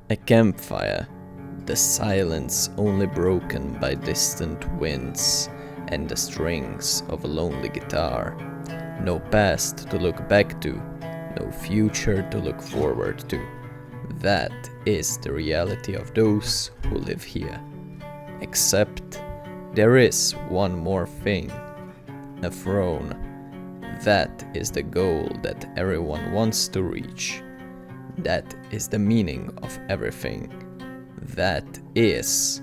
A campfire, the silence only broken by distant winds and the strings of a lonely guitar. No past to look back to, no future to look forward to. That is the reality of those who live here. Except there is one more thing, a throne. That is the goal that everyone wants to reach. That is the meaning of everything. That is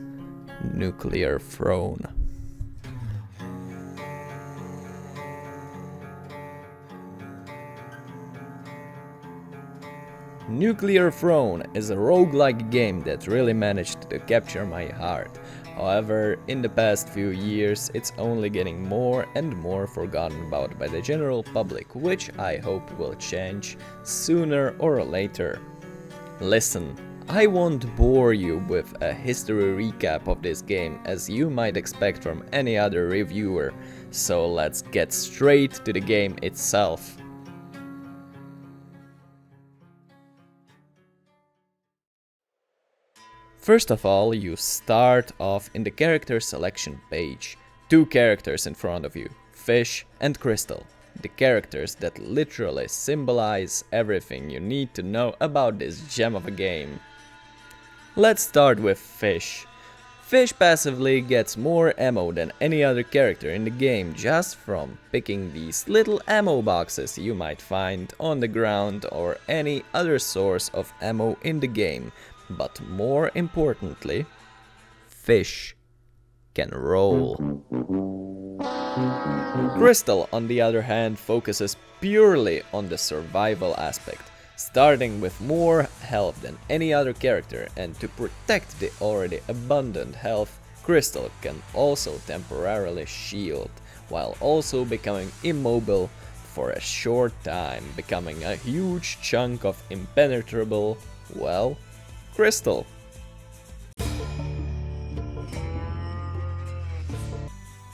nuclear throne. Nuclear Throne is a roguelike game that really managed to capture my heart. However, in the past few years, it's only getting more and more forgotten about by the general public, which I hope will change sooner or later. Listen, I won't bore you with a history recap of this game as you might expect from any other reviewer, so let's get straight to the game itself. First of all, you start off in the character selection page. Two characters in front of you, Fish and Crystal. The characters that literally symbolize everything you need to know about this gem of a game. Let's start with Fish. Fish passively gets more ammo than any other character in the game just from picking these little ammo boxes you might find on the ground or any other source of ammo in the game. But more importantly, Fish can roll. Crystal, on the other hand, focuses purely on the survival aspect, starting with more health than any other character, and to protect the already abundant health, Crystal can also temporarily shield, while also becoming immobile for a short time, becoming a huge chunk of impenetrable, well, Crystal.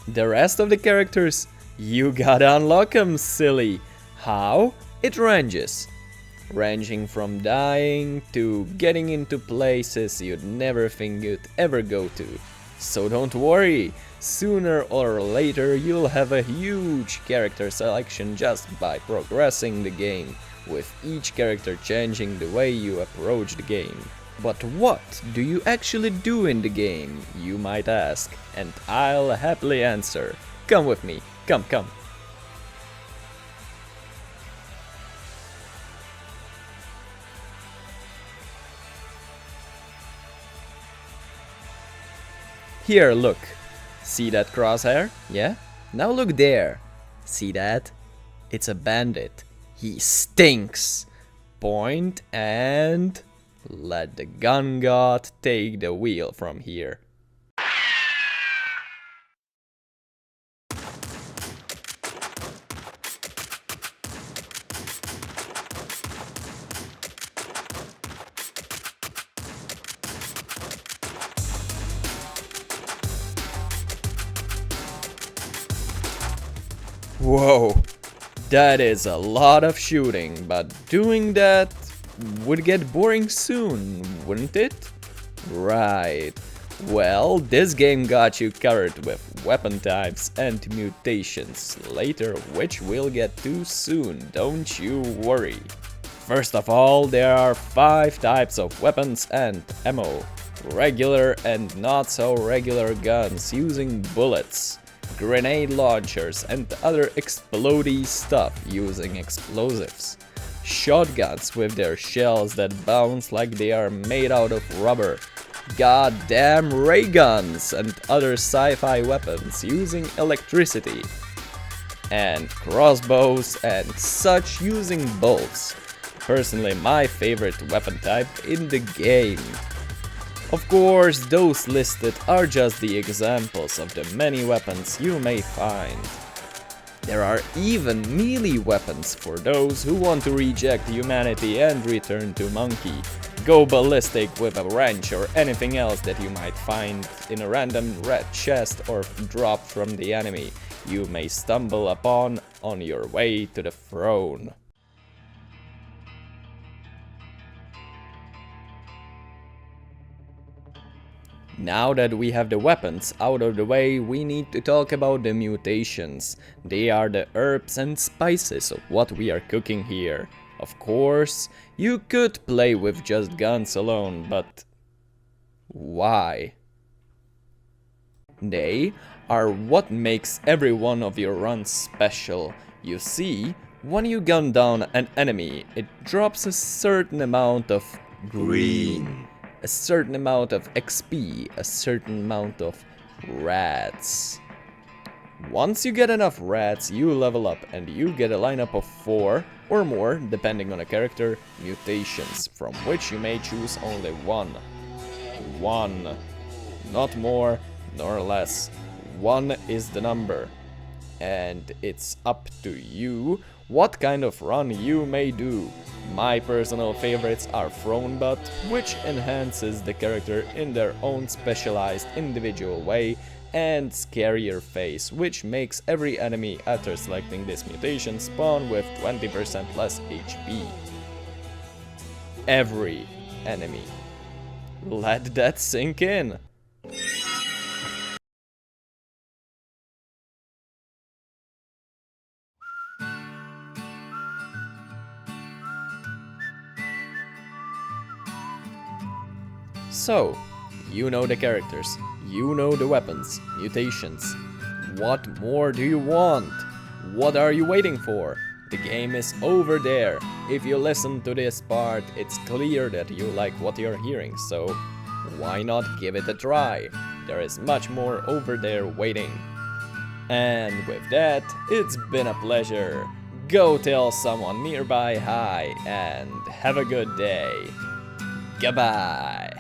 The rest of the characters, you gotta unlock them, silly. How? It ranges. Ranging from dying to getting into places you'd never think you'd ever go to. So don't worry, sooner or later you'll have a huge character selection just by progressing the game, with each character changing the way you approach the game. But what do you actually do in the game, you might ask, and I'll happily answer. Come with me, come. Here, look. See that crosshair? Yeah? Now look there. See that? It's a bandit. He stinks. Point and let the gun god take the wheel from here. Whoa, that is a lot of shooting, but doing that would get boring soon, wouldn't it? Right. Well, this game got you covered with weapon types and mutations later, which we'll get to soon, don't you worry. First of all, there are 5 types of weapons and ammo. Regular and not so regular guns using bullets. Grenade launchers and other explodey stuff using explosives. Shotguns with their shells that bounce like they are made out of rubber. Goddamn ray guns and other sci-fi weapons using electricity. And crossbows and such using bolts. Personally, my favorite weapon type in the game. Of course, those listed are just the examples of the many weapons you may find. There are even melee weapons for those who want to reject humanity and return to monkey. Go ballistic with a wrench or anything else that you might find in a random red chest or drop from the enemy you may stumble upon on your way to the throne. Now that we have the weapons out of the way, we need to talk about the mutations. They are the herbs and spices of what we are cooking here. Of course, you could play with just guns alone, but why? They are what makes every one of your runs special. You see, when you gun down an enemy, it drops a certain amount of green, a certain amount of XP, a certain amount of rats. Once you get enough rats, you level up and you get a lineup of 4 or more, depending on a character, mutations, from which you may choose only one. One. Not more nor less. 1 is the number. And it's up to you what kind of run you may do. My personal favorites are Thrown Butt, which enhances the character in their own specialized individual way, and Scarier Face, which makes every enemy after selecting this mutation spawn with 20% less HP. Every enemy. Let that sink in. So, you know the characters, you know the weapons, mutations. What more do you want? What are you waiting for? The game is over there. If you listen to this part, it's clear that you like what you're hearing, so why not give it a try? There is much more over there waiting. And with that, it's been a pleasure. Go tell someone nearby hi and have a good day. Goodbye.